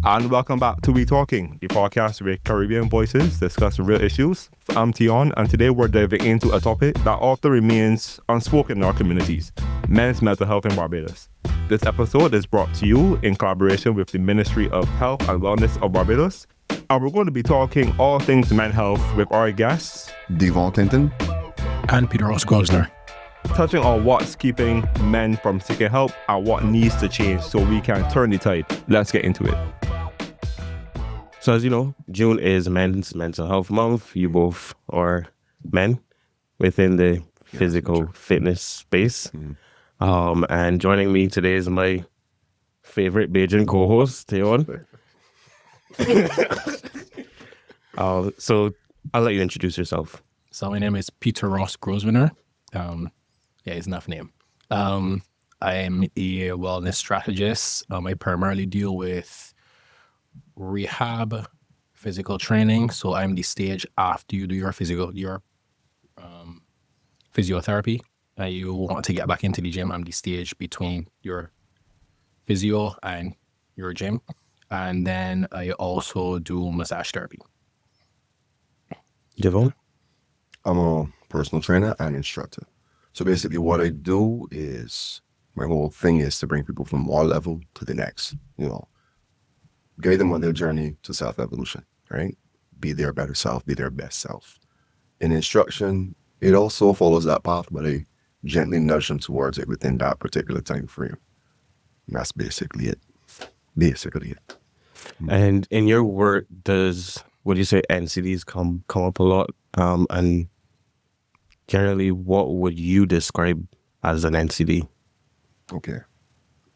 And welcome back to WeTalking, the podcast where Caribbean voices discuss real issues. I'm Teion, and today we're diving into a topic that often remains unspoken in our communities: men's mental health in Barbados. This episode is brought to you in collaboration with the Ministry of Health and Wellness of Barbados. And we're going to be talking all things mental health with our guests, Deevon and Grosvenor, touching on what's keeping men from seeking help and what needs to change so we can turn the tide. Let's get into it. So as you know, June is Men's Mental Health Month. You both are men within the physical fitness space. And joining me today is my favorite Bajan co-host, Teion. So I'll let you introduce yourself. So my name is Peter Ross Grosvenor. It's enough name. I am a wellness strategist. I primarily deal with rehab, physical training. So I'm the stage after you do your physiotherapy and you want to get back into the gym. I'm the stage between your physio and your gym. And then I also do massage therapy. Deevon? I'm a personal trainer and instructor. So basically what I do is, my whole thing is to bring people from one level to the next, guide them on their journey to self-evolution, right? Be their better self, be their best self. In instruction, it also follows that path, but I gently nudge them towards it within that particular time frame. And that's basically it. And in your work, would you say NCDs come up a lot? And generally, what would you describe as an NCD? Okay.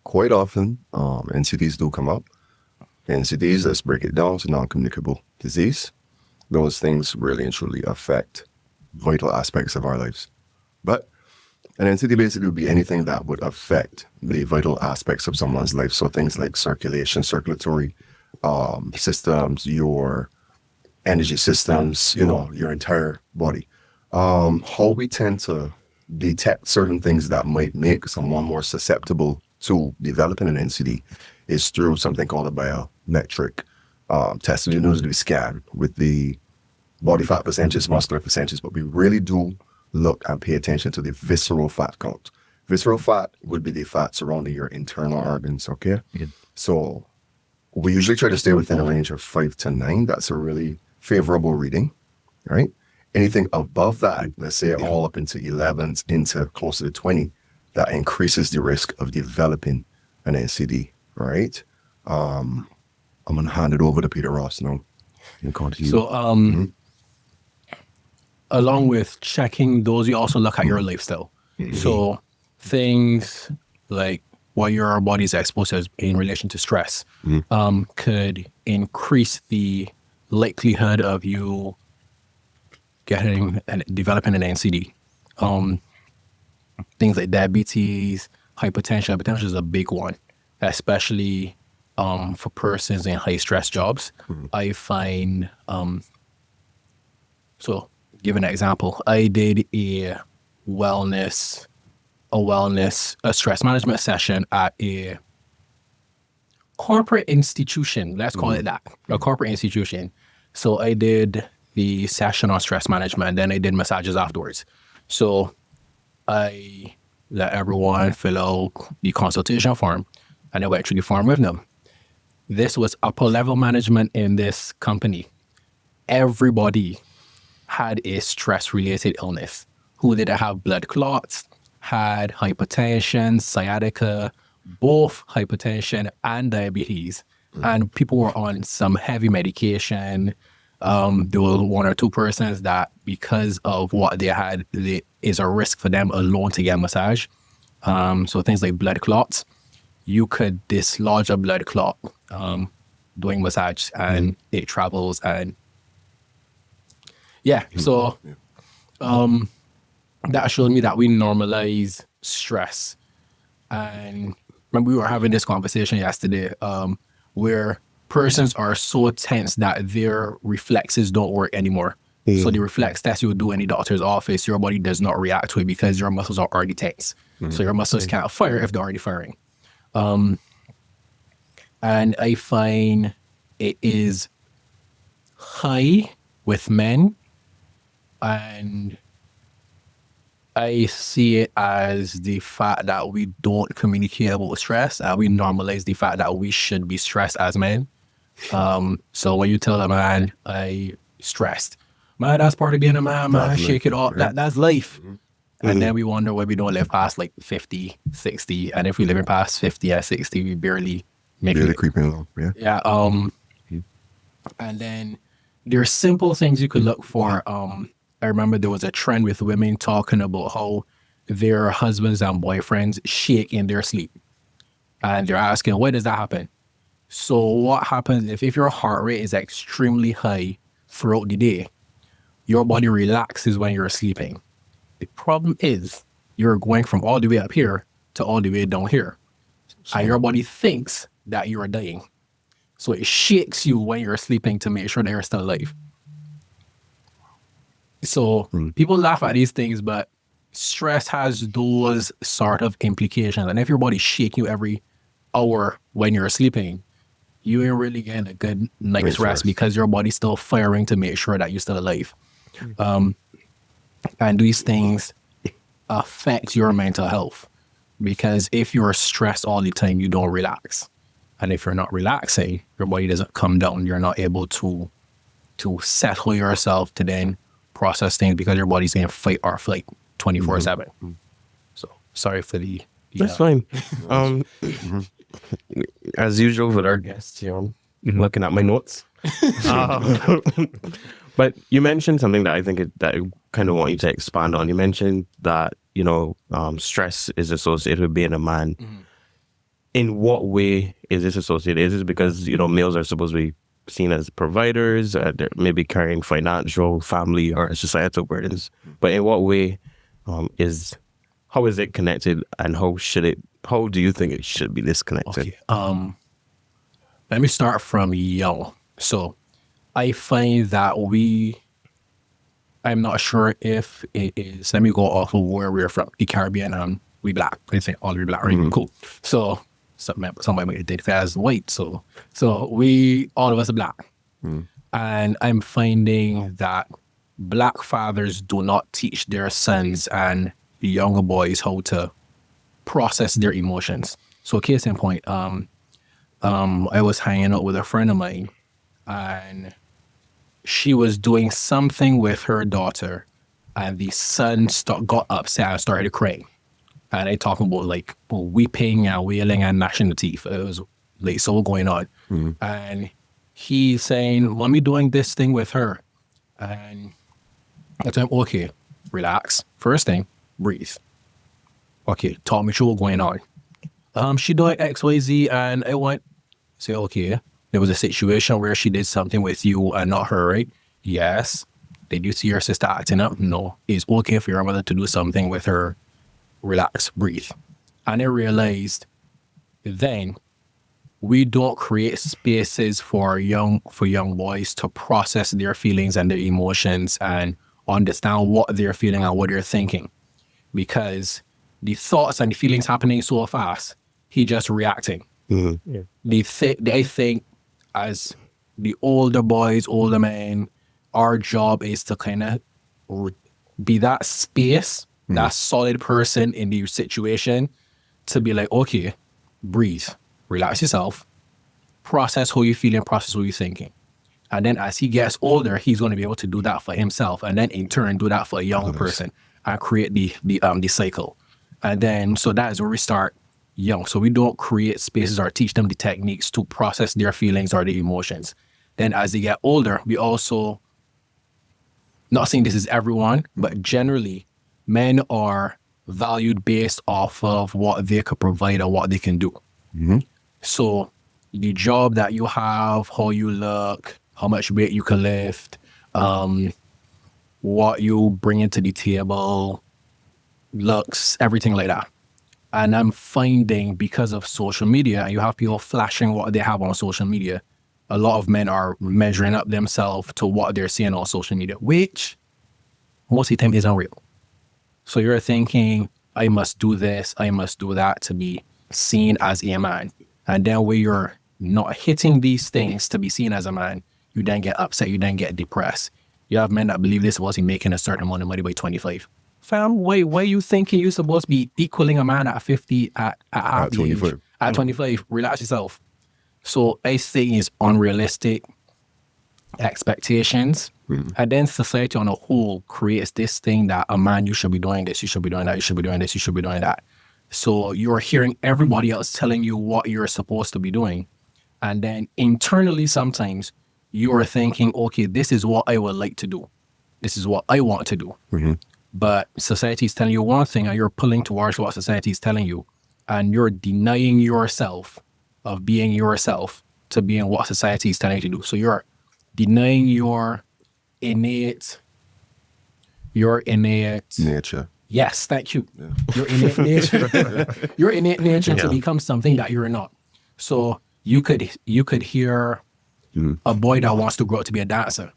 Quite often, NCDs do come up. NCDs, let's break it down to non-communicable disease. Those things really and truly affect vital aspects of our lives. But an NCD basically would be anything that would affect the vital aspects of someone's life. So things like circulation, circulatory systems, your energy systems, your entire body. How we tend to detect certain things that might make someone more susceptible to developing an NCD is through something called a biometric test. We do scan with the body fat percentages, muscular percentages, but we really do look and pay attention to the visceral fat count. Visceral fat would be the fat surrounding your internal organs, okay? Good. So we usually try to stay within a range of 5 to 9. That's a really favorable reading, right? Anything above that, let's say all up into 11s, into closer to 20, that increases the risk of developing an NCD, right? I'm going to hand it over to Peter Ross now. So, along with checking those, you also look at your lifestyle. So things like what your body is exposed to in relation to stress could increase the likelihood of you getting and developing an NCD. Things like diabetes, hypertension. Hypertension is a big one, especially for persons in high stress jobs. I find, so give an example, I did a stress management session at a corporate institution. Let's call it that, a corporate institution. So I did the session on stress management, then I did massages afterwards. So I let everyone fill out the consultation form, and I went through the form with them. This was upper level management in this company. Everybody had a stress related illness. Who didn't have blood clots, had hypertension, sciatica, both hypertension and diabetes. And people were on some heavy medication. There were 1 or 2 persons that, because of what they had, it is a risk for them alone to get a massage. So things like blood clots, you could dislodge a blood clot doing massage, and it travels. And so that showed me that we normalize stress. And remember, we were having this conversation yesterday where persons are so tense that their reflexes don't work anymore. So the reflex test you would do in the doctor's office, your body does not react to it because your muscles are already tense. So your muscles can't fire if they're already firing. And I find it is high with men, and I see it as the fact that we don't communicate about stress, and we normalize the fact that we should be stressed as men. So when you tell a man, I stressed, man, that's part of being a man, man, That's shake it off. life. That's life. Mm-hmm. And then we wonder why we don't live past like 50, 60. And if we live past 50 or 60, we barely make Really it. creeping along. Yeah. Yeah. And then there's simple things you could look for. I remember there was a trend with women talking about how their husbands and boyfriends shake in their sleep. And they're asking, why does that happen? So what happens if your heart rate is extremely high throughout the day, your body relaxes when you're sleeping. The problem is you're going from all the way up here to all the way down here. And your body thinks that you are dying. So it shakes you when you're sleeping to make sure that you're still alive. So people laugh at these things, but stress has those sort of implications. And if your body's shaking you every hour when you're sleeping, you ain't really getting a good night's rest because your body's still firing to make sure that you're still alive. And these things affect your mental health, because if you're stressed all the time, you don't relax. And if you're not relaxing, your body doesn't come down. You're not able to settle yourself to then process things, because your body's in fight or flight 24/7. So sorry for the That's fine. As usual with our guests, looking at my notes. But you mentioned something that I think that I kind of want you to expand on. You mentioned that, stress is associated with being a man. In what way is this associated? Is it because, males are supposed to be seen as providers, they're maybe carrying financial, family, or societal burdens? But in what way how is it connected, and how do you think it should be disconnected? Okay. Let me start from young. So I find that I'm not sure if it is, let me go off of where we're from, the Caribbean, and we black. I think all we black, right? Cool. So somebody might identify as white. So all of us are black. And I'm finding that black fathers do not teach their sons and younger boys how to process their emotions. So case in point, I was hanging out with a friend of mine, and she was doing something with her daughter, and the son got upset and started crying. And I talking about like weeping and wailing and gnashing the teeth. It was like so going on. And he's saying, "Mommy doing this thing with her." And I told him, okay, relax. First thing, breathe. Okay, talk me through what's going on. She doing XYZ, and I went, say, okay, there was a situation where she did something with you and not her, right? Yes. Did you see your sister acting up? No. It's okay for your mother to do something with her. Relax, breathe. And I realized then we don't create spaces for young boys to process their feelings and their emotions and understand what they're feeling and what they're thinking, because the thoughts and the feelings happening so fast, he just reacting. They think as the older boys, older men, our job is to kind of be that space, that solid person in the situation, to be like, okay, breathe, relax yourself, process how you're feeling, process how you're thinking. And then as he gets older, he's going to be able to do that for himself, and then in turn do that for a younger person and create the cycle. And then so that is where we start young. So we don't create spaces or teach them the techniques to process their feelings or the emotions. Then as they get older, we also, not saying this is everyone, but generally men are valued based off of what they could provide or what they can do. So the job that you have, how you look, how much weight you can lift, what you bring into the table, looks, everything like that. And I'm finding, because of social media, and you have people flashing what they have on social media, a lot of men are measuring up themselves to what they're seeing on social media, which most of the time isn't real. So you're thinking, I must do this, I must do that to be seen as a man. And then when you're not hitting these things to be seen as a man, you then get upset, you then get depressed. You have men that believe this wasn't making a certain amount of money by 25. Fam, why you thinking you're supposed to be equaling a man at 50 at 25? At 25, relax yourself. So I think it's unrealistic expectations. And then society on a whole creates this thing that a man, you should be doing this, you should be doing that, you should be doing this, you should be doing that. So you're hearing everybody else telling you what you're supposed to be doing. And then internally, sometimes you're thinking, okay, this is what I would like to do. This is what I want to do. But society is telling you one thing and you're pulling towards what society is telling you. And you're denying yourself of being yourself to being what society is telling you to do. So you're denying your innate nature. Yes, thank you. Yeah. Your innate nature. Your innate nature to become something that you're not. So you could hear a boy that wants to grow up to be a dancer.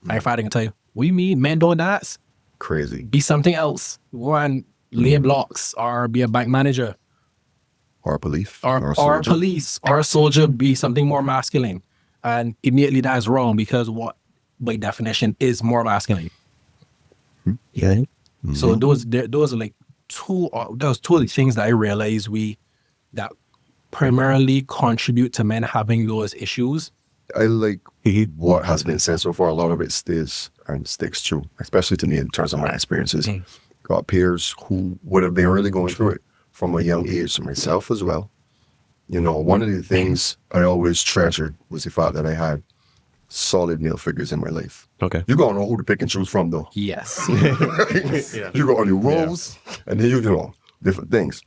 My father can tell you, what do you mean men don't dance? Crazy. Be something else. Go and lay blocks or be a bank manager. Or police. Or police. Or a soldier, be something more masculine. And immediately that is wrong because what by definition is more masculine. Yeah. So those are like two of the things that I realize that primarily contribute to men having those issues. I like what has been said so far. A lot of it stays and sticks true, especially to me in terms of my experiences. Got peers who would have been really going through it from a young age, to myself as well. You know, one of the things I always treasured was the fact that I had solid male figures in my life. Okay. You gotta know who to pick and choose from, though. Yes. You got on your roles, and then you know, different things.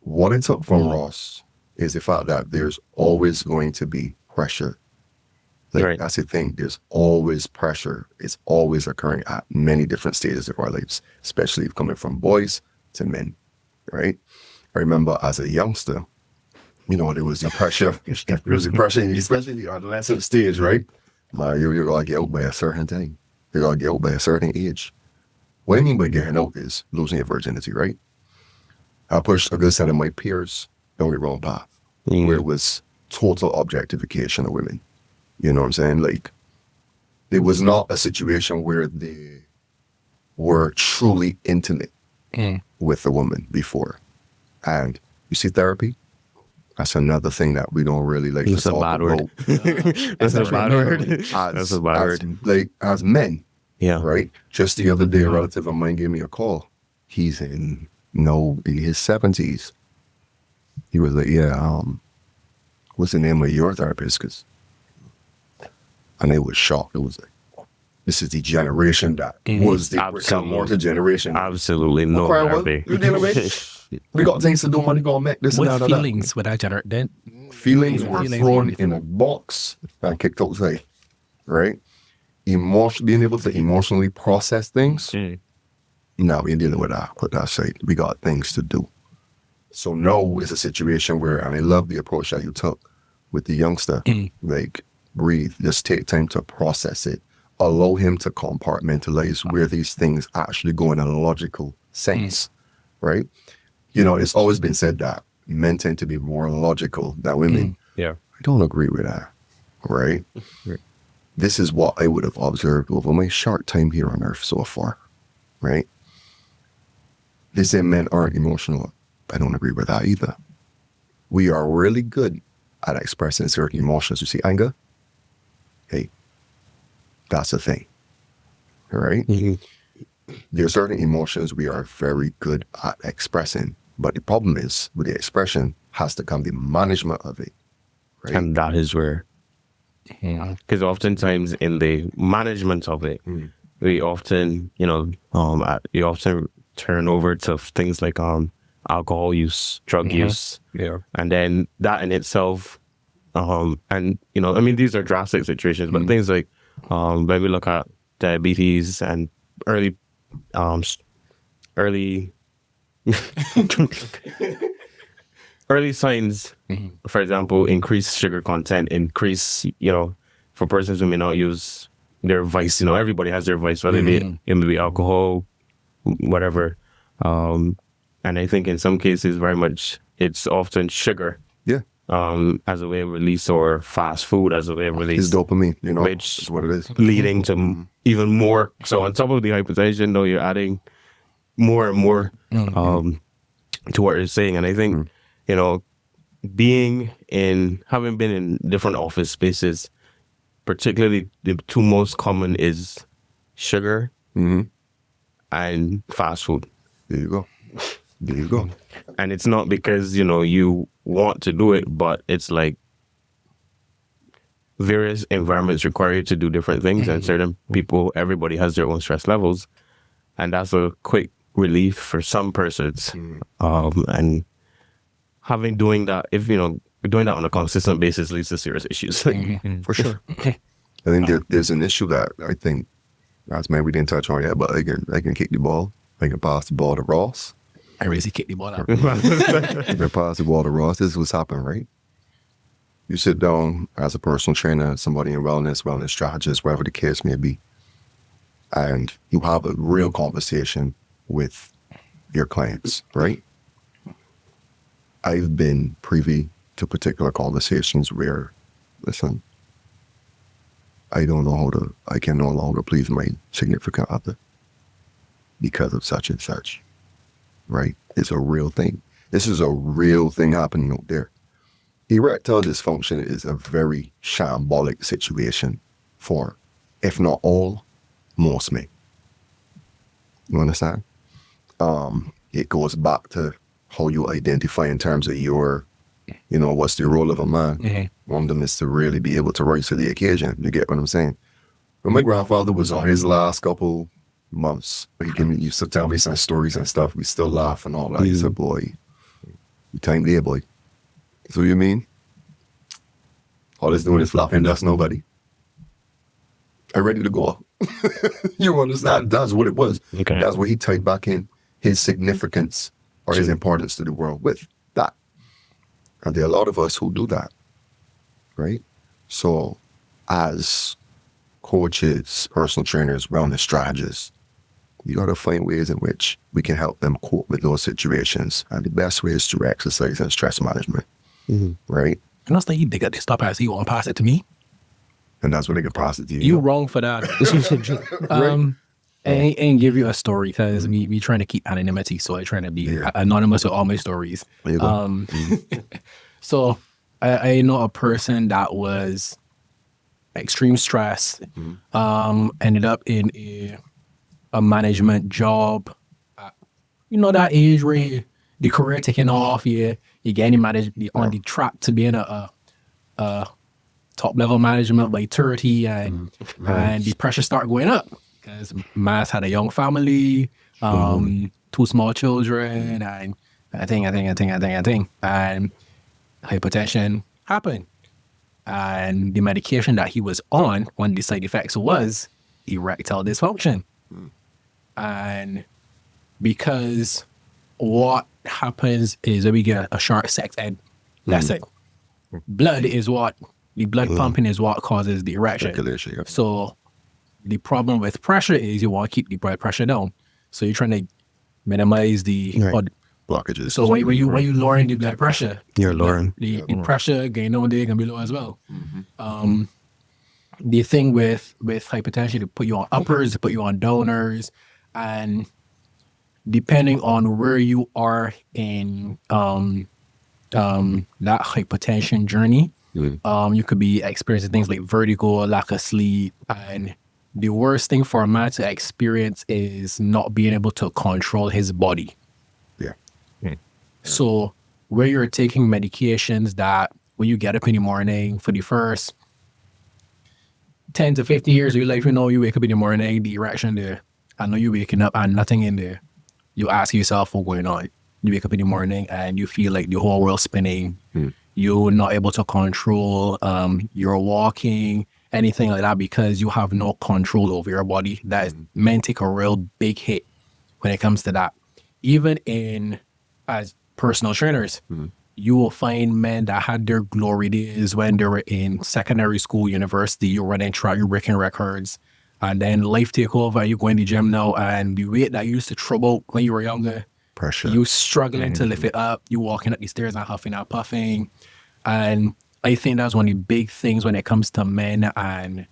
What I took from Ross is the fact that there's always going to be pressure. Like, that's the thing. There's always pressure. It's always occurring at many different stages of our lives, especially coming from boys to men, right? I remember as a youngster, you know, there was the pressure. There was the pressure, especially the adolescent stage, right? You're going to get out by a certain time. You're going to get out by a certain age. What I mean by getting out is losing your virginity, right? I pushed a good set of my peers down the wrong path, where it was total objectification of women. You know what I'm saying? Like, it was not a situation where they were truly intimate with a woman before. And you see, therapy, that's another thing that we don't really like to talk about. That's a bad word. That's a bad word. Like, as men, right? Just the other day, a relative of mine gave me a call. He's in his 70s. He was like, what's the name of your therapist? And they was shocked. It was like, this is the generation that was the Morton generation. Absolutely no therapy. We got things to do, money gonna make this and that. Feelings with that generation. Feelings were thrown in a box and kicked outside, right? Being able to emotionally process things. Now we're dealing with that. Put that aside. We got things to do. So now it's a situation where, and I love the approach that you took with the youngster. Like, breathe, just take time to process it. Allow him to compartmentalize where these things actually go in a logical sense, right? You know, it's always been said that men tend to be more logical than women. Yeah. I don't agree with that, right? This is what I would have observed over my short time here on Earth so far, right? They say men aren't emotional. I don't agree with that either. We are really good at expressing certain emotions. You see anger? Hey, that's a thing, right? There are certain emotions we are very good at expressing, but the problem is with the expression has to come the management of it, right? And that is where, because oftentimes in the management of it, we often, you often turn over to things like alcohol use, drug use, and then that in itself, and these are drastic situations, but things like when we look at diabetes and early signs, for example, increased sugar content, for persons who may not use their vice. Everybody has their vice, whether it may be alcohol, whatever. And I think in some cases, very much, it's often sugar. Yeah. as a way of release, or fast food as a way of It's release, dopamine, you know, which is what it is. leading to even more. So on top of the hypertension, though, you're adding more and more to what you're saying. And I think, you know, having been in different office spaces, particularly the two most common is sugar and fast food. There you go. There you go. And it's not because, you know, you want to do it, but it's like various environments require you to do different things, and certain people, everybody has their own stress levels, and that's a quick relief for some persons. And doing that on a consistent basis leads to serious issues. For sure. I think there's an issue that I think, as man, we didn't touch on yet, but I can kick the ball. I can pass the ball to Ross. I really kick the ball out. I can pass the ball to Ross. This is what's happening, right? You sit down as a personal trainer, somebody in wellness strategist, whatever the case may be, and you have a real conversation with your clients, right? I've been privy to particular conversations where, listen, I can no longer please my significant other because of such and such, right? It's a real thing. This is a real thing happening out there. Erectile dysfunction is a very shambolic situation for, if not all, most men. You understand? It goes back to how you identify in terms of your, you know, what's the role of a man. One of them is to really be able to rise to the occasion. You get what I'm saying? When my grandfather was on his last couple months, he used to tell me some stories and stuff. We still laugh and all that. He said, boy, you time there, boy. So you mean? All it's doing is flopping dust, nobody. I'm ready to go. You understand? That's what it was. Okay. That's what he tied back in his significance or his importance to the world with that. And there are a lot of us who do that, right? So as coaches, personal trainers, wellness strategists, you got to find ways in which we can help them cope with those situations. And the best way is through exercise and stress management, right? And that's like you dig up this stuff as you want to pass it to me. And that's what they can pass it to you. You wrong for that. And give you a story because we trying to keep anonymity, so I trying to be anonymous with all my stories. There you go. So I know a person that was extreme stress, ended up in a management job. You know that age where the career taking off, you getting on the track to being a top level management by 30, and the pressure start going up because Mas had a young family, 2 small children, and I think, and hypertension happened. And the medication that he was on, one of the side effects was erectile dysfunction. And because what happens is that we get a short sex ed lesson. The blood pumping is what causes the erection. Circulation, So the problem with pressure is you want to keep the blood pressure down. So you're trying to minimize the blockages. So when you lowering the blood pressure, You're lowering. the pressure going down there can be low as well. The thing with hypertension, they put you on uppers, they put you on downers, and depending on where you are in that hypertension journey, you could be experiencing things like vertigo, lack of sleep, and the worst thing for a man to experience is not being able to control his body. So where you're taking medications that when you get up in the morning for the first 10 to 15 years of your life, you wake up in the morning, the erection there. I know you're waking up and nothing in there. You ask yourself what's going on. You wake up in the morning and you feel like the whole world's spinning. You're not able to control your walking, anything like that, because you have no control over your body. That is meant to take a real big hit when it comes to that. Even as personal trainers, you will find men that had their glory days when they were in secondary school, university, you're running track, you're breaking records, and then life take over, you go in the gym now, and the weight that you used to trouble when you were younger, Pressure. you struggling to lift it up, you walking up the stairs and huffing and puffing, And I think that's one of the big things when it comes to men and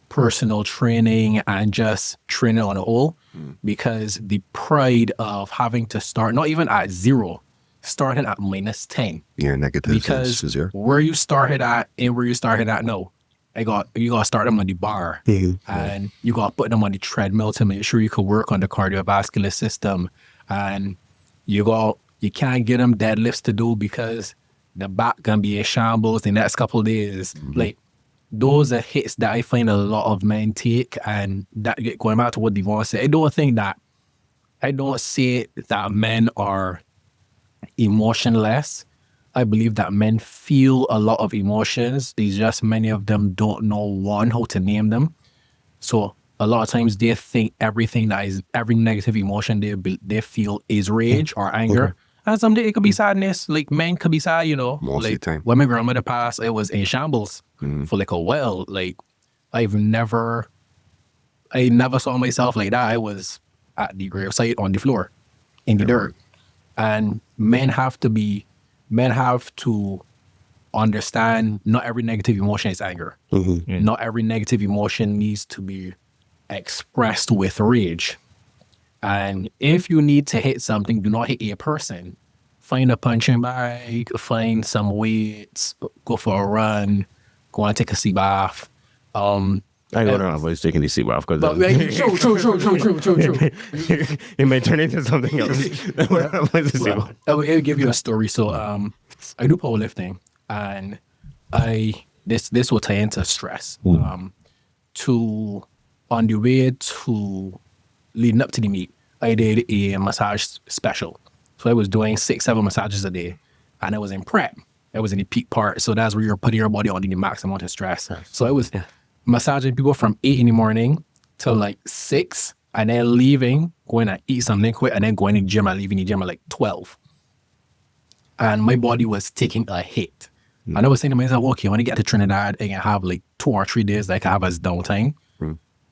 personal training and just training on a whole, because the pride of having to start, not even at 0, starting at -10. Yeah, negative Because is zero. where you started at and where you started at, no. You got to start them on the bar, and you got to put them on the treadmill to make sure you can work on the cardiovascular system, and you can't get them deadlifts to do because the back gonna be in shambles the next couple of days. Like, those are hits that I find a lot of men take, and that going back to what Deevon said, I don't say that men are emotionless. I believe that men feel a lot of emotions. It's just many of them don't know how to name them. So a lot of times they think every negative emotion they feel is rage or anger. Okay. And someday it could be sadness. Like, men could be sad, you know. Most like of the time. when my grandmother passed, I was in shambles for like a while. Like, I never saw myself like that. I was at the gravesite on the floor in the dirt. And men have to understand not every negative emotion is anger. Not every negative emotion needs to be expressed with rage. And if you need to hit something, do not hit a person. Find a punching bag, find some weights, go for a run, go and take a sea bath. I don't know if I was taking the sea bath because true. It may turn into something else. I will give you a story. So I do powerlifting, and this will tie into stress. On the way to leading up to the meet, I did a massage special. So I was doing 6-7 massages a day, and I was in prep. I was in the peak part. So that's where you're putting your body under the max amount of stress. So I was massaging people from 8 in the morning till like 6, and then leaving, going to eat something quick, and then going to the gym and leaving the gym at like 12. And my body was taking a hit. And I was saying to myself, okay, when I get to Trinidad, I can have like 2 or 3 days that I can have as downtime.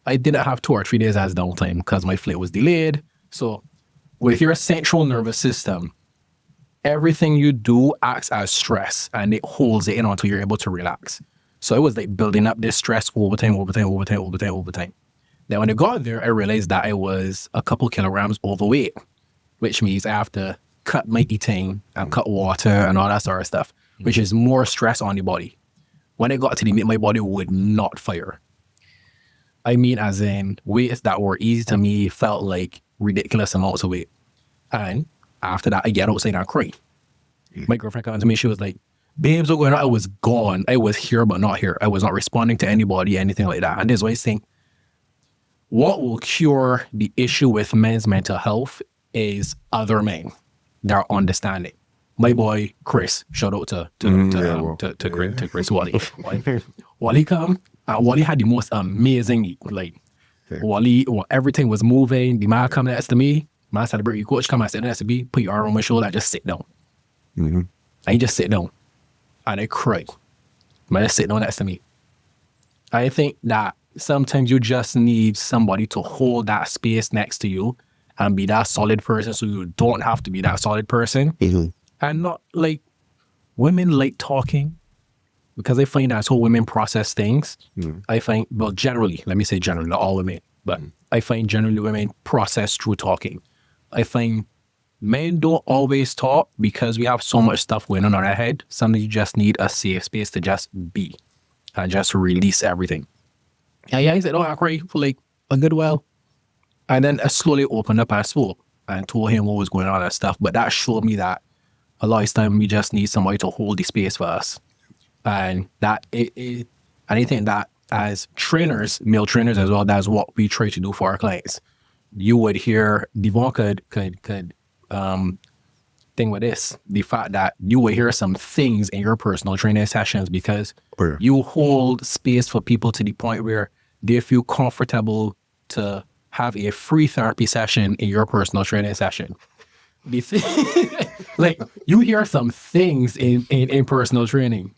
I didn't have 2 or 3 days as downtime because my flight was delayed. So with your central nervous system, everything you do acts as stress, and it holds it in until you're able to relax. So it was like building up this stress over time. Then when I got there, I realized that I was a couple kilograms overweight, which means I have to cut my eating and cut water and all that sort of stuff, which is more stress on the body. When I got to the meet, my body would not fire. I mean, as in weights that were easy to me felt like ridiculous amounts of weight. And after that, I get outside and cry. My girlfriend came to me, she was like, babes, what's going on? I was gone. I was here, but not here. I was not responding to anybody, anything like that. And this is why I think what will cure the issue with men's mental health is other men that are understanding. My boy Chris, shout out to Chris Wally. Wally come, and Wally had the most amazing, like, Wally, everything was moving. The man come next to me, man celebrate your coach, come and sit next to me, put your arm on my shoulder, and just sit down. And he just sit down. And I cried. Man just sit down next to me. I think that sometimes you just need somebody to hold that space next to you and be that solid person, so you don't have to be that solid person. And not like, women like talking, because I find that's how women process things. I find, well, generally, let me say generally, not all women, but I find generally women process through talking. I find men don't always talk because we have so much stuff going on in our head. Sometimes you just need a safe space to just be and just release everything. And yeah, he said, I cry for like a good while. And then I slowly opened up and spoke and told him what was going on and stuff. But that showed me that a lot of time we just need somebody to hold the space for us. And that and I think that as trainers, male trainers as well, that's what we try to do for our clients. You would hear Deevon could thing with this, the fact that you will hear some things in your personal training sessions because you hold space for people to the point where they feel comfortable to have a free therapy session in your personal training session. Like, you hear some things in personal training,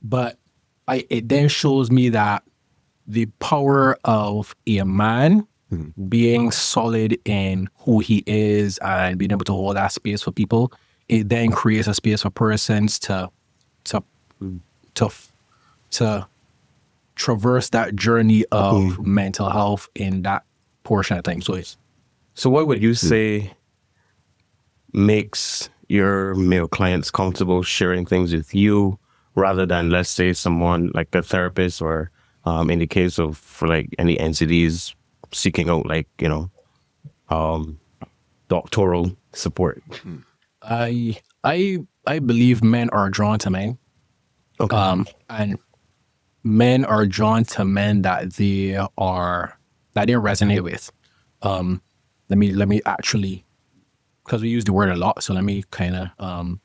but it then shows me that the power of a man being solid in who he is and being able to hold that space for people, it then creates a space for persons to to traverse that journey of mental health in that portion of things. So what would you say makes your male clients comfortable sharing things with you rather than, let's say, someone like a therapist or in the case of for like any entities seeking out like, doctoral support? I believe men are drawn to men. Okay. And men are drawn to men that they resonate with. Let me actually, because we use the word a lot, so let me kind of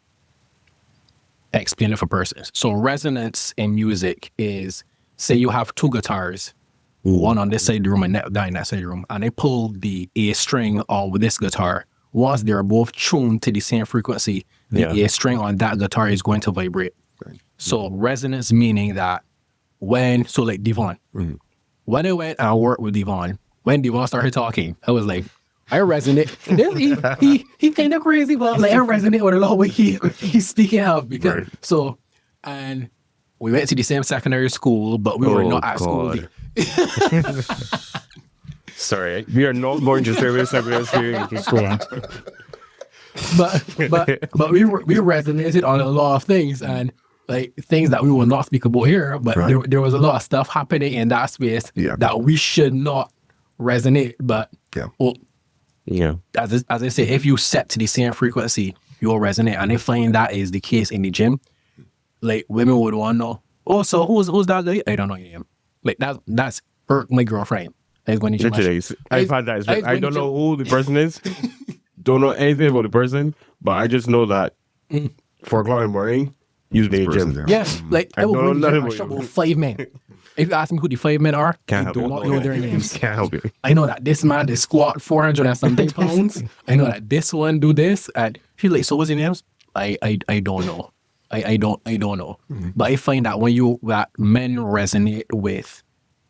explain it for persons. So resonance in music is, say you have two guitars, one on this side of the room and down in that side of the room, and they pull the A string with this guitar. Once they're both tuned to the same frequency, the A string on that guitar is going to vibrate. Right. So resonance meaning that like Deevon, when I went and worked with Deevon, when Deevon started talking, I was like, I resonate. He kind of crazy, but like I resonate with a lot of what he's speaking of because and we went to the same secondary school, but we were not at school. Sorry, we are not going to service secondary school. But we resonated on a lot of things and like things that we will not speak about here. But there was a lot of stuff happening in that space that we should not resonate. But as I say, if you set to the same frequency, you'll resonate. And I find that is the case in the gym. Like women would want to know, oh, so who's that guy? I don't know your name. Like that's my girlfriend. Literally, I've had that. I don't know who the person is. Don't know anything about the person, but I just know that 4 o'clock in the morning, usually in the gym. Yes, like I will bring you about 5 men. If you ask me who the 5 men are, I do not know their names. Can't help you. I know that this man, they squat 400 and something pounds. I know that this one do this, and she's like, so what's your names? I don't know. I don't know. Mm-hmm. But I find that when men resonate with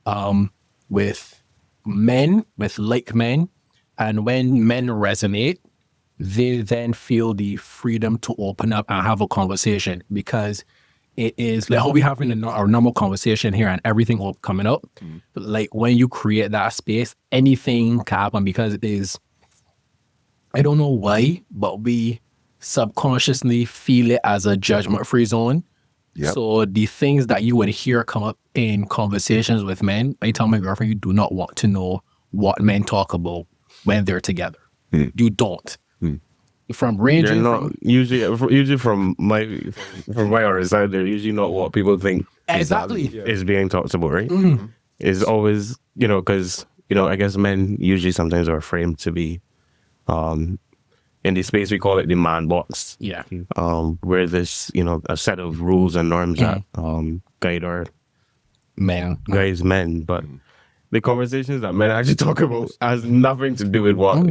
men, with like men, and when men resonate, they then feel the freedom to open up and have a conversation because it is like how we having our normal conversation here and everything all coming up. Like when you create that space, anything can happen because it is, I don't know why, but we subconsciously feel it as a judgment-free zone. Yep. So the things that you would hear come up in conversations with men, I tell my girlfriend, you do not want to know what men talk about when they're together. You don't. From ranging, usually from my other side, they're usually not what people think is being talked about, right? Mm-hmm. It's always, because I guess men usually sometimes are framed to be in the space we call it the man box. Yeah. Where there's, a set of rules and norms that guide our guys, men. But the conversations that men actually talk about has nothing to do with what,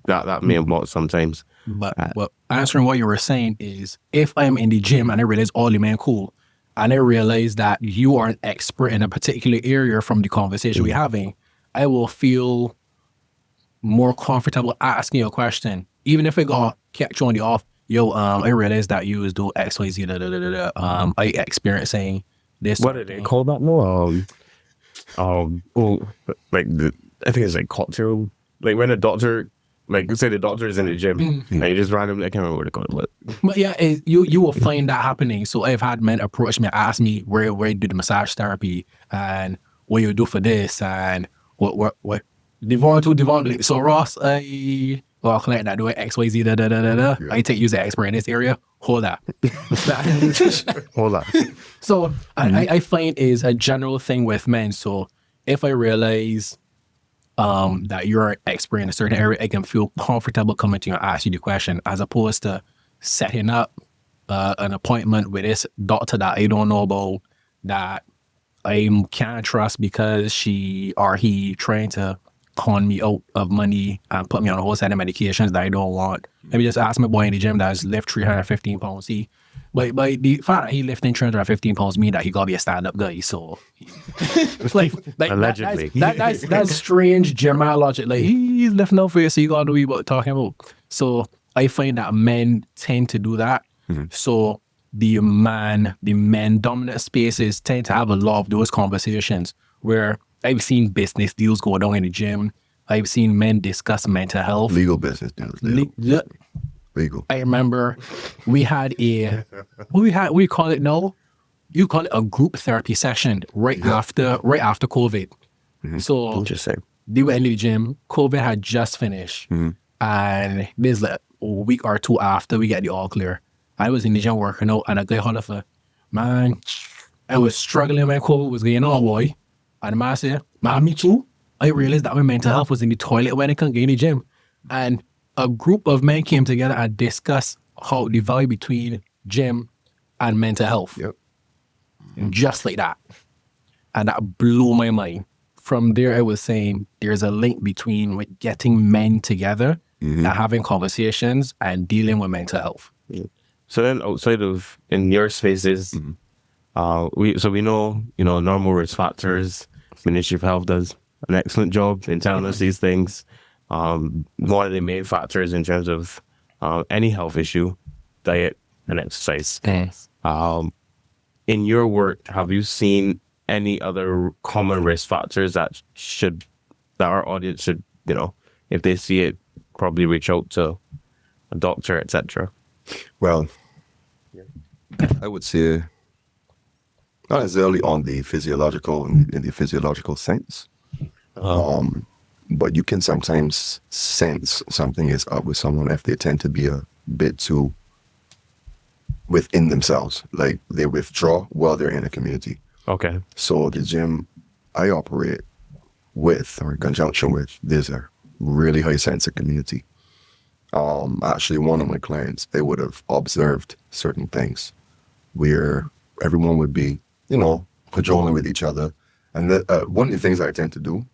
that main box sometimes. But answering what you were saying is, if I'm in the gym and I realize all the men cool, and I realize that you are an expert in a particular area from the conversation we're having, I will feel more comfortable asking you a question. Even if I go catch you on the off, I realized that you was doing X, Y, Z, I experiencing this. What did they call that? No, I think it's like cultural. Like when a doctor, like say the doctor is in the gym and you just randomly, I can't remember what they call it, but yeah, you will find that happening. So I've had men approach me, ask me where you do the massage therapy and what you do for this and what Deevon. So Ross, client that do X, Y, Z, Yeah. I take you as an expert in this area. Hold that. Hold on. So I find is a general thing with men. So if I realize that you're an expert in a certain area, I can feel comfortable coming to you and ask you the question, as opposed to setting up an appointment with this doctor that I don't know about, that I can't trust because she or he trying to con me out of money and put me on a whole set of medications that I don't want. Maybe just ask my boy in the gym that's lift 315 pounds. But the fact that he lifting 315 pounds mean that he gotta be a stand-up guy. So like allegedly. That's strange gym logic. Like he's lifting up for you, so you gotta know what you're talking about. So I find that men tend to do that. So the men dominant spaces tend to have a lot of those conversations where I've seen business deals go down in the gym. I've seen men discuss mental health. Legal business deals. Legal. I remember we had we call it now? You call it a group therapy session right after COVID. So Interesting. they were in the gym. COVID had just finished. And there's like a week or two after we get the all clear. I was in the gym working out and a guy called up, man, I was struggling when COVID was going on, boy. And the man said, man, me too. I realized that my mental health was in the toilet when I couldn't get in the gym. And a group of men came together and discussed how the value between gym and mental health. Yep. Just like that. And that blew my mind. From there, I was saying there's a link between like, getting men together and having conversations and dealing with mental health. So then outside of in your spaces, we know, normal risk factors. Ministry of Health does an excellent job in telling us these things. One of the main factors in terms of any health issue, diet and exercise. In your work, have you seen any other common risk factors that our audience should, if they see it, probably reach out to a doctor, etc.? Well, I would say not necessarily on the physiological in the physiological sense, but you can sometimes sense something is up with someone if they tend to be a bit too within themselves, like they withdraw while they're in a community. Okay. So the gym I operate with or in conjunction with, there's a really high sense of community. Actually, one of my clients, they would have observed certain things where everyone would be, cajoling with each other. And one of the things I tend to do,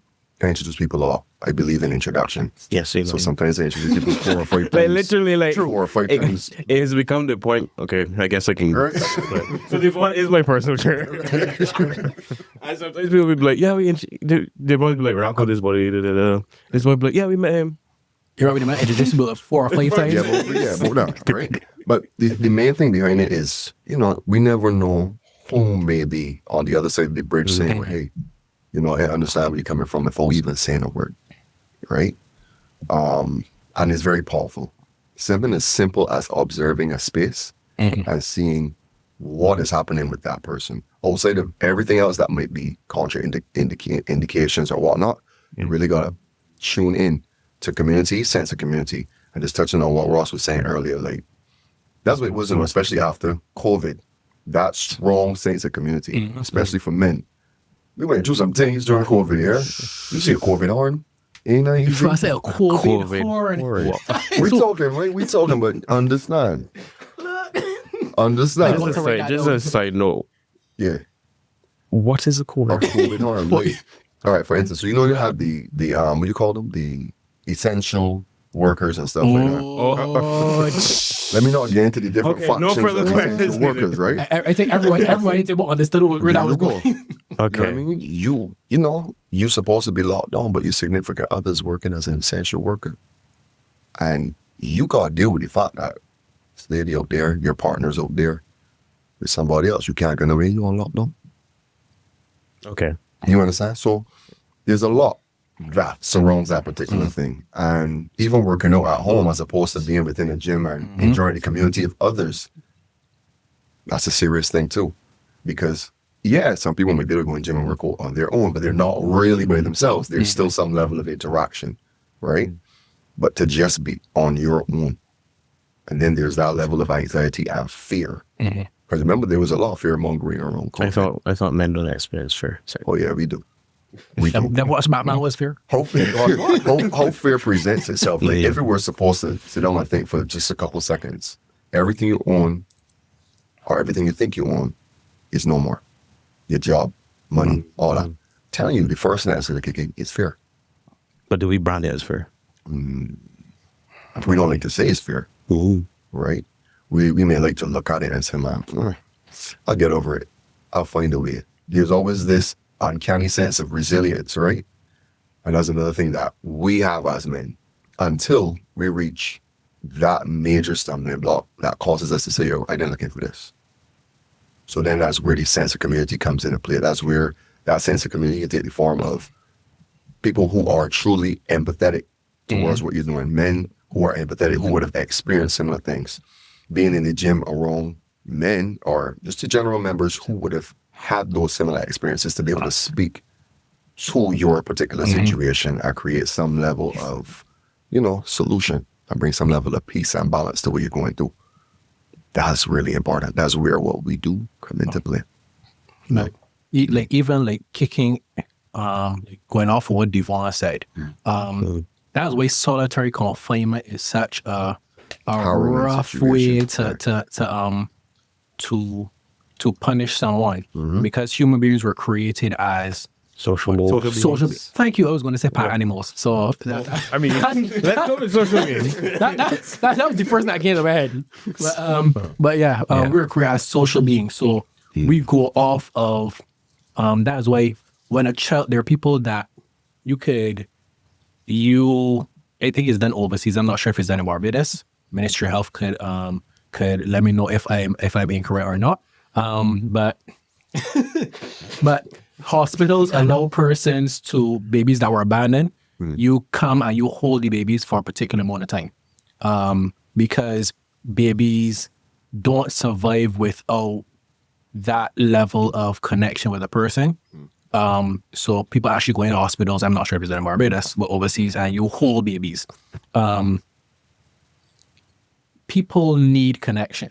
I introduce people a lot. I believe in introduction. Yes. So sometimes I introduce people 4 or 5 times. Like literally, like 4 or 5 times. It has become the point. Okay, I guess I can. So Deevon is my personal trainer. And sometimes people will be like, "Yeah, they might be like, Ranako, this body, this might be like, yeah, we met him." You already met introduced about 4 or 5 times. Right? But the main thing behind it is, we never know who may be on the other side of the bridge saying, well, hey, I understand where you're coming from without even saying a word, right? And it's very powerful. Something as simple as observing a space and seeing what is happening with that person. Outside of everything else that might be indications or whatnot, you really got to tune in to community, sense of community. And just touching on what Ross was saying earlier, like, that's what it was, especially after COVID, that strong sense of community, especially for men. We went through some things during COVID here. You see a COVID horn? Ain't that easy? I say a COVID horn. We talking, right? We talking, but understand. Understand. Just a side note. Yeah. What is a COVID? A COVID horn. Like, all right, for instance, so you have the what do you call them? The essential workers and stuff like that. Let me not get into the different functions no further of essential workers, right? I think everyone understood where that was going. You Okay. know what I mean? You're supposed to be locked down, but your significant other's working as an essential worker. And you got to deal with the fact that this lady out there, your partner's out there with somebody else. You can't get away, you on lockdown. Okay. You understand? So there's a lot that surrounds that particular thing. And even working out at home as opposed to being within a gym and enjoying the community of others, that's a serious thing too. Because some people might be able to go in gym and work out on their own, but they're not really by themselves. There's still some level of interaction, right? But to just be on your own. And then there's that level of anxiety and fear. Because remember, there was a lot of fear mongering around COVID. I thought men don't experience fear. Oh yeah, we do. We do. Then what's Batman was fear? How fear presents itself. Like if we were supposed to sit down and think for just a couple seconds, everything you own or everything you think you own is no more. Your job, money, all that. Telling you the first answer to kick in is fear. But do we brand it as fear? We don't like to say it's fear, right? We may like to look at it and say, man, I'll get over it. I'll find a way. There's always this uncanny sense of resilience, right? And that's another thing that we have as men until we reach that major stumbling block that causes us to say, I didn't looking for this. So then that's where the sense of community comes into play. That's where that sense of community can take the form of people who are truly empathetic towards what you're doing. Men who are empathetic, who would have experienced similar things. Being in the gym around men or just the general members who would have had those similar experiences to be able to speak to your particular situation and create some level of, solution and bring some level of peace and balance to what you're going through. That's really important. That's where what we do come into play. Even kicking, going off of what Deevon said, that's why solitary confinement is such a rough way to punish someone, because human beings were created as social beings. Thank you. I was going to say part animals. So I mean, let's go with social beings. that was the first thing that came to my head. But we're created as social beings. So we go off of that's why when a child, there are people that I think it's done overseas. I'm not sure if it's done in Barbados. Ministry of Health could let me know if I'm incorrect or not. But hospitals allow babies that were abandoned, you come and you hold the babies for a particular amount of time. Because babies don't survive without that level of connection with a person. So people actually go into hospitals, I'm not sure if it's in Barbados, but overseas, and you hold babies. People need connection.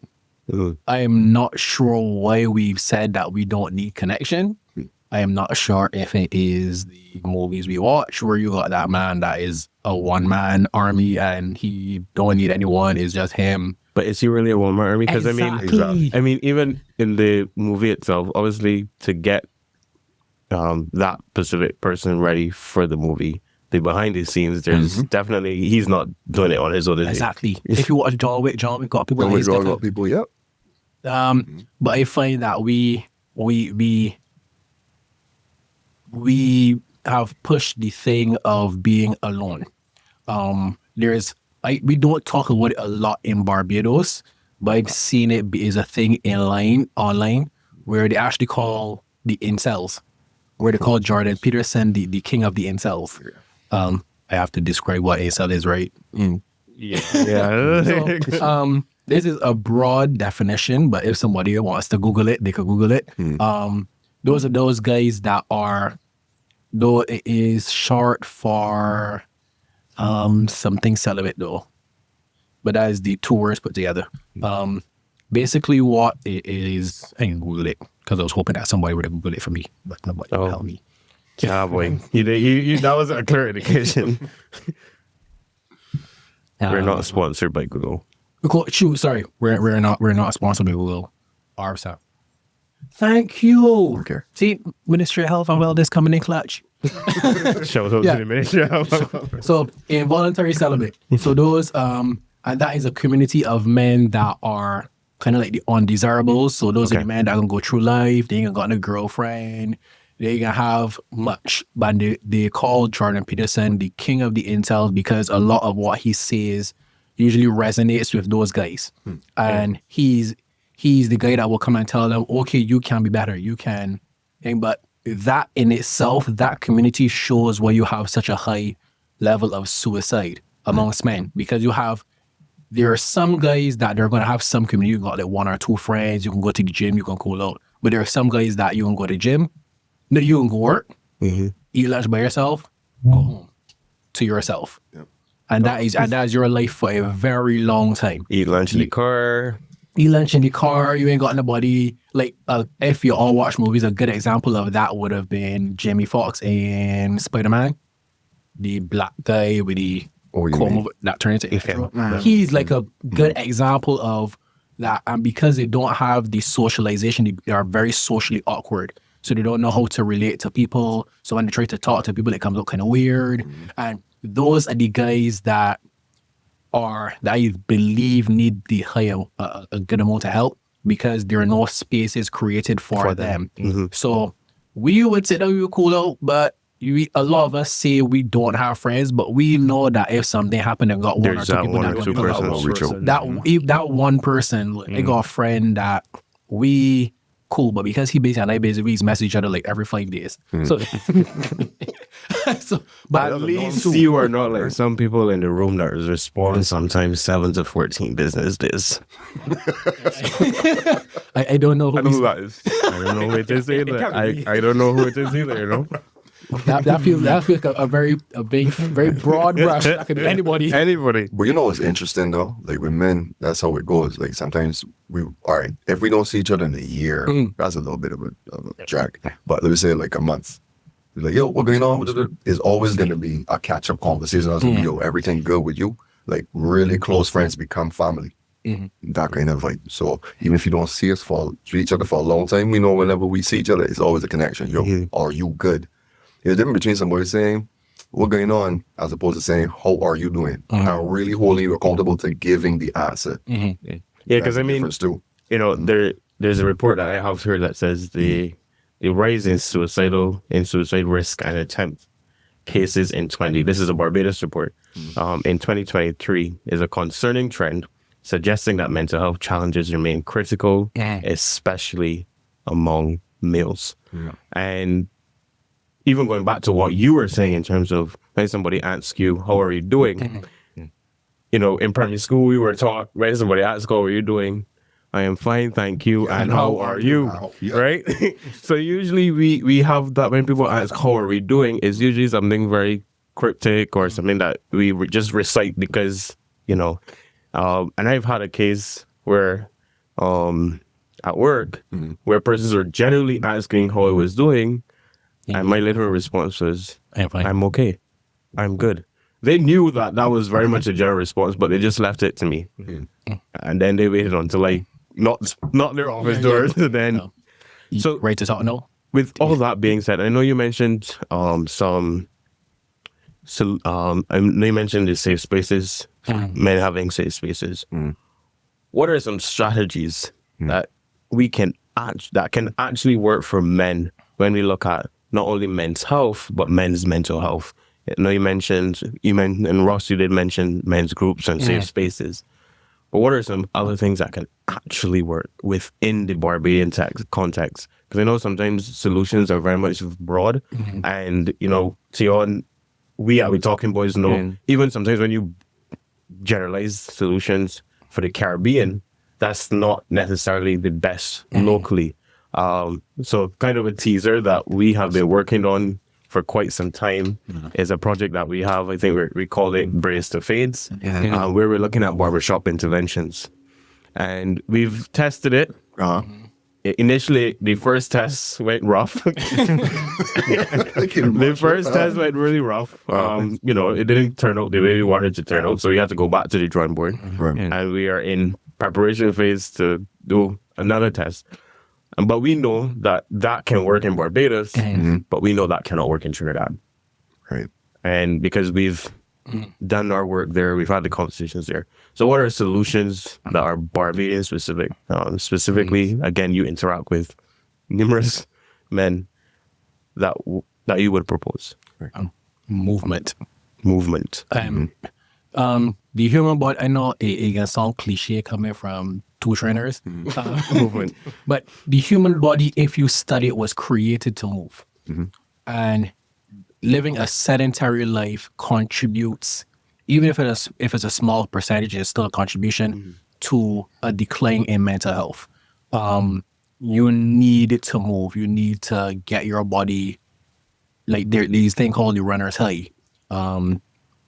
I am not sure why we've said that we don't need connection. I am not sure if it is the movies we watch where you got that man that is a one-man army and he don't need anyone, it's just him. But is he really a one-man army? Because Exactly. I mean, even in the movie itself, obviously to get that specific person ready for the movie, the behind the scenes, there's definitely, he's not doing it on his own. Exactly. If you watch John Wick got people. Yep. But I find that we have pushed the thing of being alone. We don't talk about it a lot in Barbados, but I've seen it is a thing online, where they actually call the incels, where they call Jordan Peterson the king of the incels. I have to describe what incel is, right? Yeah. So, this is a broad definition, but if somebody wants to Google it, they could Google it. Those are those guys that are, though it is short for something celibate though, but that is the two words put together. Basically what it is, I can Google it because I was hoping that somebody would have Googled it for me, but nobody will help me. Yeah, boy. You that was a clear indication. We're not sponsored by Google. Sorry, we're not sponsored by Google. Ourselves. Thank you. Okay. See, Ministry of Health and Wellness coming in clutch. Shout out to the Ministry of Health. So involuntary celibate. So those and that is a community of men that are kind of like the undesirables. So those are the men that can go through life. They ain't got a girlfriend. They ain't gonna have much. But they call Jordan Peterson the king of the incels because a lot of what he says usually resonates with those guys. And he's the guy that will come and tell them, okay, you can be better, you can. But that in itself, that community shows why you have such a high level of suicide amongst men. Because there are some guys that they're going to have some community. You got like one or two friends, you can go to the gym, you can cool out. But there are some guys that you can go to the gym, no, you can go work, eat lunch by yourself, go home to yourself. Yep. And that is your life for a very long time. Eat lunch in the car. Eat lunch in the car, you ain't got nobody. Like, if you all watch movies, a good example of that would have been Jamie Foxx in Spider-Man. The black guy with the comb over that turned into afro. He's like a good example of that. And because they don't have the socialization, they are very socially awkward. So they don't know how to relate to people. So when they try to talk to people, it comes out kind of weird. And those are the guys that I believe need the higher a good amount of help because there are no spaces created for them. So we would say that we were cool out, but a lot of us say we don't have friends, but we know that if something happened and got one or two people that one person, they got a friend that we cool, but because he busy and I busy, we message each other like every 5 days. So, but At least you are not like some people in the room that respond sometimes 7 to 14 business days. I don't know I know who that is. I don't know who it is either. I don't know who it is either, you know? that feels like a very big, very broad brush. That could be anybody. Anybody. But you know what's interesting though? Like with men, that's how it goes. Like sometimes all right, if we don't see each other in a year, that's a little bit of a drag. But let me say like a month. Like, yo, what's going on? It's always going to be a catch-up conversation. Yo, everything good with you? Like really close friends become family. That kind of like, so even if you don't see each other for a long time, we know whenever we see each other, it's always a connection. Yo, are you good? There's a difference between somebody saying, what's going on, as opposed to saying, how are you doing? I'm really holding you accountable to giving the answer. Yeah, because I mean, you know, there's a report that I have here that says the rise in suicide risk and attempt cases in this is a Barbados report, in 2023 is a concerning trend, suggesting that mental health challenges remain critical, especially among males. And even going back to what you were saying in terms of when somebody asks you, how are you doing? You know, in primary school, we were taught, when somebody asks, how are you doing? I am fine, thank you. And how are you? Right? So usually we have that when people ask, how are we doing? It's usually something very cryptic or something that we just recite because, you know, and I've had a case where at work, where persons were genuinely asking how I was doing, and my literal response was, I'm okay. I'm good. They knew that was very much a general response, but they just left it to me. And then they waited until I knocked their office doors. And then, so right to talk now. With all that being said, I know you mentioned I know you mentioned the safe spaces, men having safe spaces. What are some strategies that can actually work for men when we look at not only men's health, but men's mental health? I know you mentioned, and Ross, you did mention men's groups and safe spaces. But what are some other things that can actually work within the Barbadian context? Because I know sometimes solutions are very much broad. And, you know, Teion, we Talking Boys know, even sometimes when you generalize solutions for the Caribbean, that's not necessarily the best locally. So kind of a teaser that we have been working on for quite some time is a project that we have. I think we call it Brace to Fades, where we're looking at barbershop interventions. And we've tested it. Initially, the first test went rough. The first test went really rough. You know, it didn't turn out the way we wanted it to turn out, so we had to go back to the drawing board. And we are in preparation phase to do another test. But we know that can work in Barbados, but we know that cannot work in Trinidad. Right. And because we've done our work there, we've had the conversations there. So what are solutions that are Barbadian specific? Specifically, again, you interact with numerous men that you would propose. Movement. Mm-hmm. The human body, I know it can sound cliche coming from two trainers, Movement. but the human body, if you study it, was created to move. And living a sedentary life contributes, even if it's a small percentage, it's still a contribution to a decline in mental health. You need to move. You need to get your body, like there's these thing called the runner's high.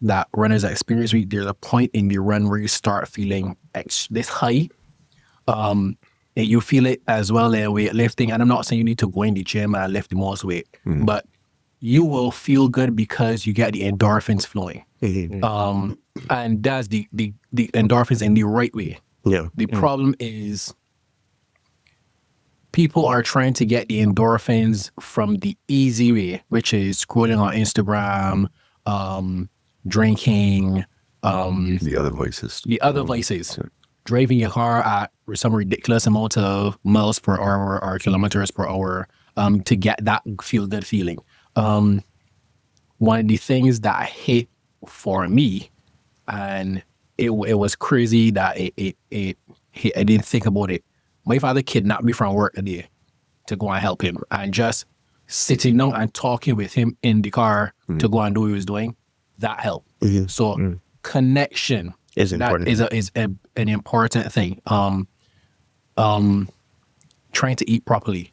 That runners experience, there's a point in the run where you start feeling this high. And you feel it as well in weightlifting. And I'm not saying you need to go in the gym and lift the most weight, but you will feel good because you get the endorphins flowing. And that's the endorphins in the right way. Yeah. The problem is people are trying to get the endorphins from the easy way, which is scrolling on Instagram, drinking, the other vices. Driving your car at some ridiculous amount of miles per hour or kilometers per hour to get that feel-good feeling. One of the things that I hate for me, and it was crazy that I didn't think about it. My father kidnapped me from work a day. to go and help him, and just sitting down and talking with him in the car to go and do what he was doing, that helped. So connection Is that important. is an important thing. Trying to eat properly.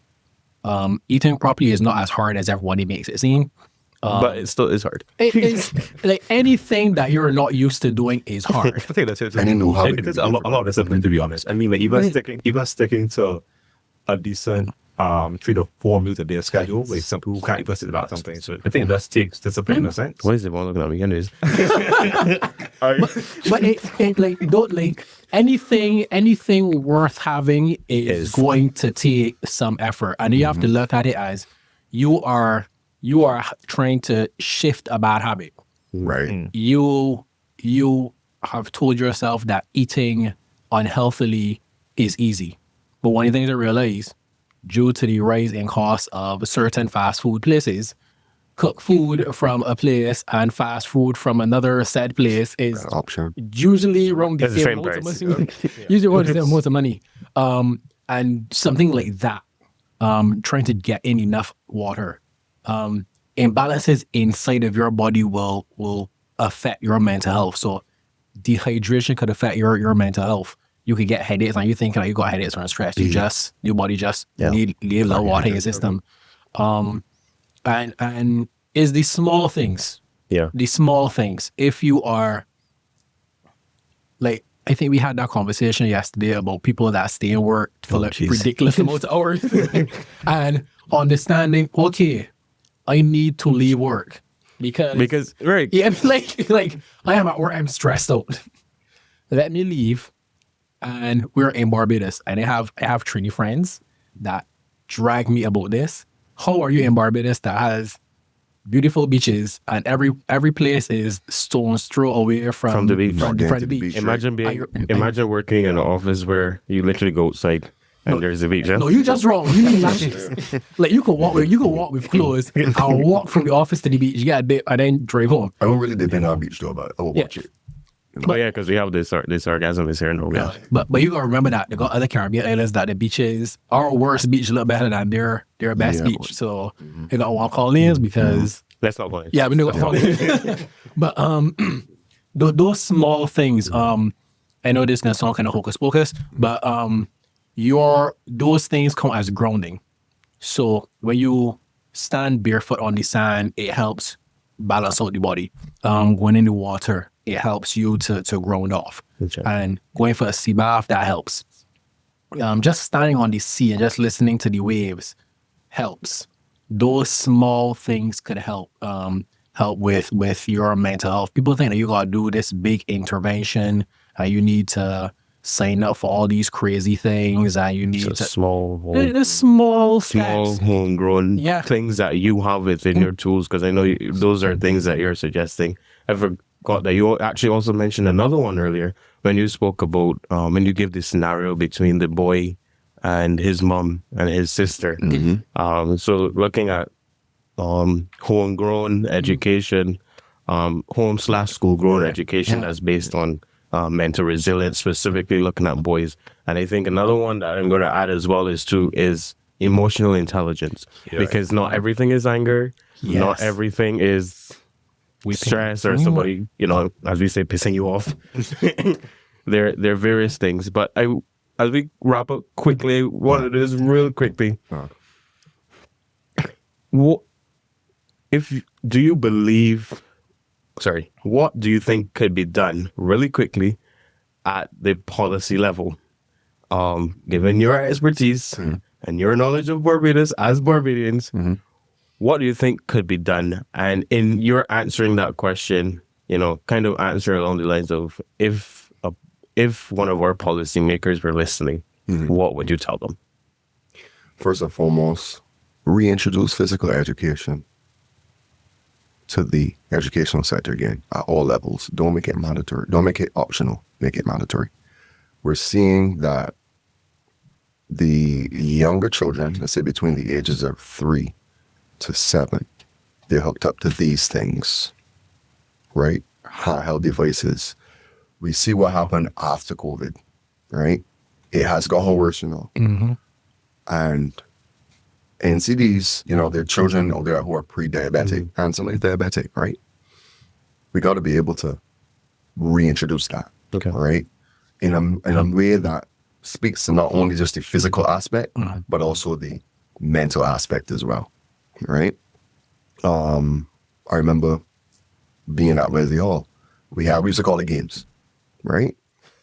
Eating properly is not as hard as everybody makes it seem. But it still is hard. It is like anything that you're not used to doing is hard. I think that's it. Any new habit It is is a lot of discipline, to be honest. I mean, like even sticking to a decent 3 to 4 meals a day schedule, like some people can't even sit about something. So I think that takes discipline in a sense. What is it? One looking at me, anyways. But it like don't like anything worth having is going to take some effort, and you have to look at it as you are trying to shift a bad habit. Right. You have told yourself that eating unhealthily is easy, but one of the things I realize, due to the rise in cost of certain fast food places, cook food from a place and fast food from another said place is Option. usually around the It's the same same amount of price. money. Usually around the same amount of money. And something like that, trying to get in enough water, imbalances inside of your body will affect your mental health. So dehydration could affect your mental health. You could get headaches, and you think like you got headaches from stress. Your body just need a little water in your system. And it's the small things. Yeah. The small things. If you are like, I think we had that conversation yesterday about people that stay in work for like ridiculous amounts of hours and understanding, okay, I need to leave work because right. yeah, like I am at work, I'm stressed out. Let me leave. And we're in Barbados, and I have Trini friends that drag me about this. How are you in Barbados that has beautiful beaches and every place is stone's throw away from the beach. From Not the getting to the beach. beach. Imagine working in an office where you literally go outside and there's a beach. Yeah? No, you just wrong. You mean like this. Like you can walk with clothes. I'll walk from the office to the beach, get a dip, and then drive home. I don't really depend on beach though, but I will watch it. But yeah, because we have this orgasm is here in Nova. But you gotta remember that they got other Caribbean islands that the beaches, our worst beach look better than their best beach. So they got one call names because Let's not go. yeah, we know what But those small things, I know this gonna sound kind of hocus pocus, but those things come as grounding. So when you stand barefoot on the sand, it helps balance out the body. Going in the water, it helps you to ground off. And going for a sea bath, that helps. Just standing on the sea and just listening to the waves helps. Those small things could help with your mental health. People think that you gotta do this big intervention, you need to sign up for all these crazy things, and you need to small steps. Homegrown things that you have within your tools, because I know those are things that you're suggesting. I forgot that you actually also mentioned another one earlier when you spoke about when you give this scenario between the boy and his mom and his sister. So looking at homegrown education, home/school grown education that's based on mental resilience, specifically looking at boys. And I think another one that I'm going to add as well is emotional intelligence, because not everything is anger, not everything is stress or somebody, as we say, pissing you off. There are various things, but as we wrap up quickly, what it is real quickly. What do you think could be done really quickly at the policy level? Given your expertise and your knowledge of Barbados as Barbadians, what do you think could be done? And in your answering that question, kind of answer along the lines of if one of our policymakers were listening, what would you tell them? First and foremost, reintroduce physical education to the educational sector again at all levels. Don't make it mandatory. Don't make it optional. Make it mandatory. We're seeing that the younger children, let's say between the ages of 3 to 7, they're hooked up to these things, right? Handheld devices. We see what happened after COVID, right? It has gotten worse, And And see these, there are children out there who are pre-diabetic and somebody's diabetic, right? We got to be able to reintroduce that, right? In a way that speaks to not only just the physical aspect, but also the mental aspect as well, right? I remember being at Wesley Hall. We used to call it games, right?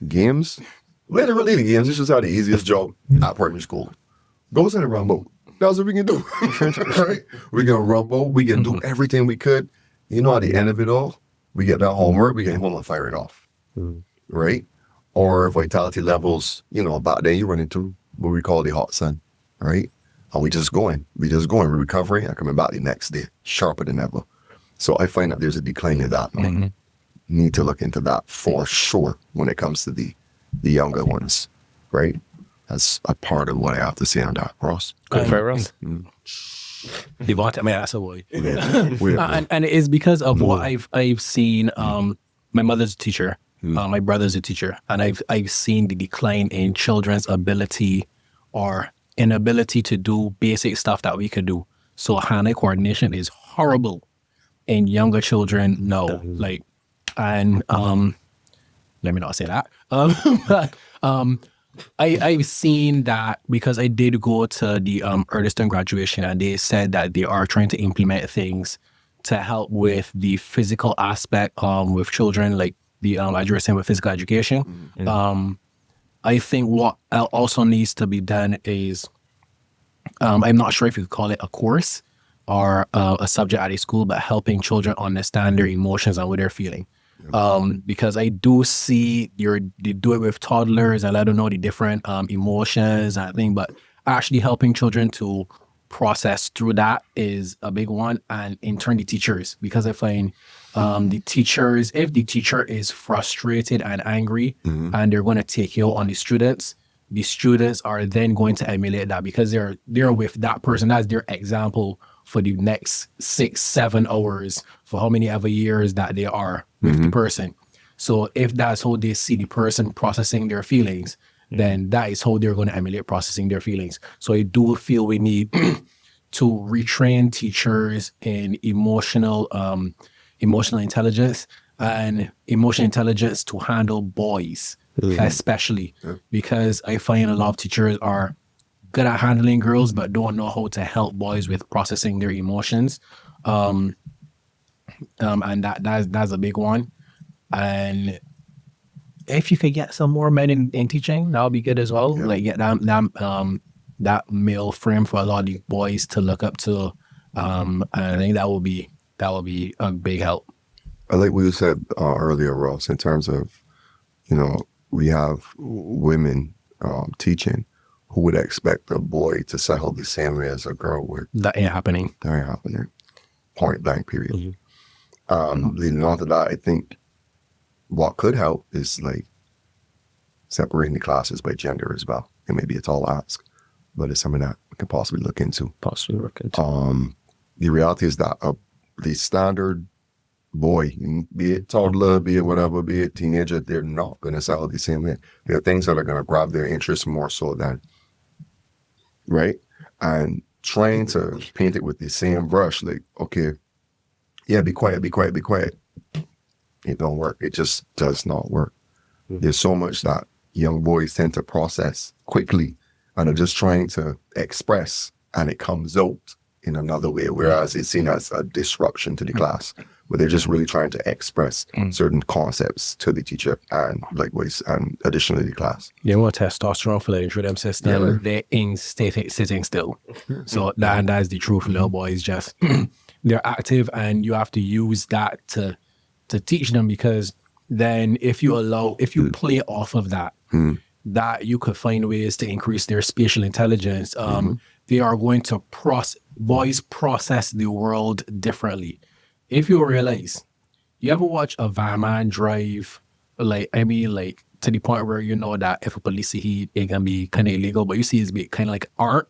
Games, literally the games. This was the easiest job at primary school. Goes in a rumble. That's what we can do, right? We can rumble. We can do everything we could. At the end of it all, we get that homework. We get home and fire it off, right? Or vitality levels, back then you run into what we call the hot sun, right? And we just going. We're recovering and coming back the next day, sharper than ever. So I find that there's a decline in that. Need to look into that for sure when it comes to the younger ones, right? That's a part of what I have to say on that, Ross. Good for Ross. Deevon, I mean, that's a boy. And it is because of what I've seen. My mother's a teacher. My brother's a teacher, and I've seen the decline in children's ability or inability to do basic stuff that we could do. So hand-eye coordination is horrible in younger children. No, and let me not say that. I've seen that because I did go to the Earlston graduation, and they said that they are trying to implement things to help with the physical aspect with children, like the as you were saying with physical education. I think what also needs to be done is I'm not sure if you could call it a course or a subject at a school, but helping children understand their emotions and what they're feeling. Because I do see they do it with toddlers and let them know the different emotions and things, but actually helping children to process through that is a big one. And in turn, the teachers, because I find the teachers, if the teacher is frustrated and angry and they're going to take out on the students are then going to emulate that because they're with that person. That's their example for the next 6-7 hours for how many ever years that they are with the person. So if that's how they see the person processing their feelings, then that is how they're going to emulate processing their feelings. So I do feel we need to retrain teachers in emotional intelligence and emotional intelligence to handle boys, especially because I find a lot of teachers are good at handling girls, but don't know how to help boys with processing their emotions. And that's a big one. And if you could get some more men in teaching, that would be good as well. Yeah. Like get that male frame for a lot of the boys to look up to. And I think that will be a big help. I like what you said earlier, Ross, in terms of, we have women teaching who would expect a boy to settle the same way as a girl would. That ain't happening. Point blank, period. Leading on to that, I think what could help is separating the classes by gender as well. And maybe it's all ask, but it's something that we can possibly look into. The reality is that the standard boy, be it toddler, be it whatever, be it teenager, they're not going to settle the same way. There are things that are going to grab their interest more so than, right? And trying to paint it with the same brush, okay, yeah, be quiet. It don't work. It just does not work. There's so much that young boys tend to process quickly and are just trying to express, and it comes out in another way, whereas it's seen as a disruption to the class, where they're just really trying to express certain concepts to the teacher and likewise, and additionally the class. You want testosterone flowing through them system, they're in sitting still. So that is the truth. Little boys just, they're active, and you have to use that to teach them, because then if you play off of that, that you could find ways to increase their spatial intelligence. They are going to boys process the world differently. If you realize, you ever watch a van man drive, to the point where you know that if a police see he, it can be kind of illegal, but you see it's kind of like art,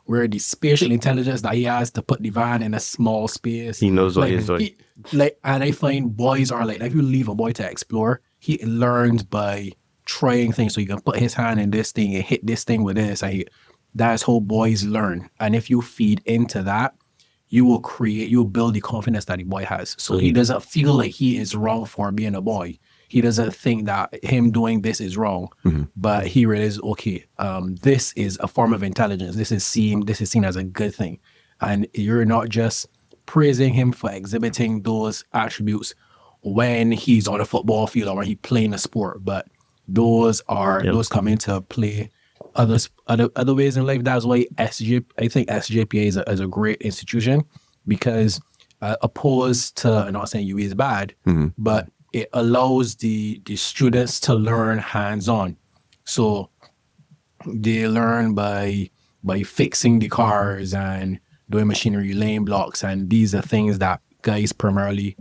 where the spatial intelligence that he has to put the van in a small space. He knows what he's doing. And I find boys are if you leave a boy to explore, he learns by trying things. So you can put his hand in this thing and hit this thing with this, and That's how boys learn. And if you feed into that, you'll build the confidence that the boy has. So he doesn't feel like he is wrong for being a boy. He doesn't think that him doing this is wrong, but he realizes, okay, this is a form of intelligence. This is seen as a good thing. And you're not just praising him for exhibiting those attributes when he's on a football field or when he's playing a sport, but those come into play other ways in life. That's why I think SJPA is a great institution, because opposed to, I'm not saying UE is bad, but it allows the students to learn hands-on. So they learn by fixing the cars and doing machinery, laying blocks, and these are things that guys primarily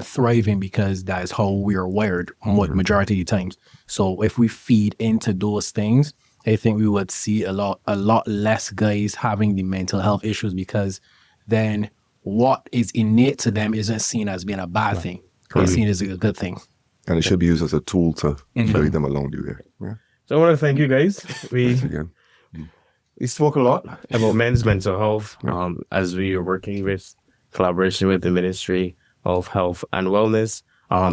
thrive in, because that is how we are wired majority of the times. So if we feed into those things, I think we would see a lot less guys having the mental health issues, because then what is innate to them isn't seen as being a bad thing. It's seen as a good thing. And it should be used as a tool to carry them along the way. Yeah. So I want to thank you guys. We spoke a lot about men's mental health as we are working with collaboration with the Ministry of Health and Wellness.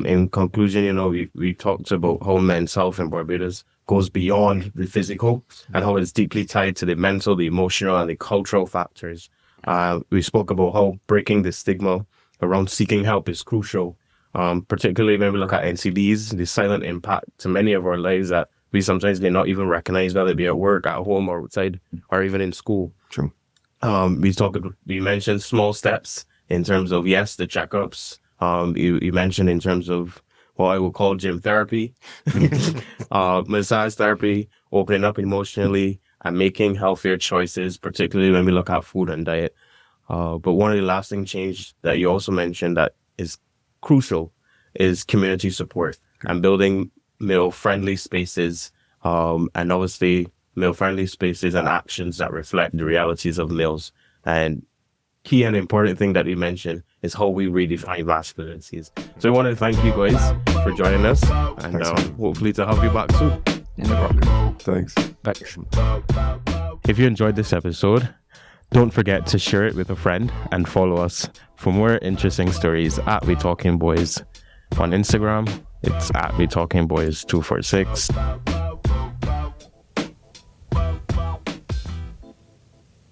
In conclusion, we talked about how men's health in Barbados goes beyond the physical and how it's deeply tied to the mental, the emotional, and the cultural factors. We spoke about how breaking the stigma around seeking help is crucial, particularly when we look at NCDs, the silent impact to many of our lives that we sometimes may not even recognize, whether it be at work, at home, or outside, or even in school. True. We mentioned small steps in terms of, yes, the checkups. You mentioned in terms of what I would call gym therapy, massage therapy, opening up emotionally, and making healthier choices, particularly when we look at food and diet. But one of the lasting change that you also mentioned that is crucial is community support and building male-friendly spaces, and obviously male-friendly spaces and actions that reflect the realities of males. And key and important thing that you mentioned is how we redefine masculinities. So I want to thank you guys for joining us, and hopefully to have you back soon. No problem. Thanks. If you enjoyed this episode, don't forget to share it with a friend and follow us for more interesting stories at WeTalking Boys on Instagram. It's at WeTalking Boys 246.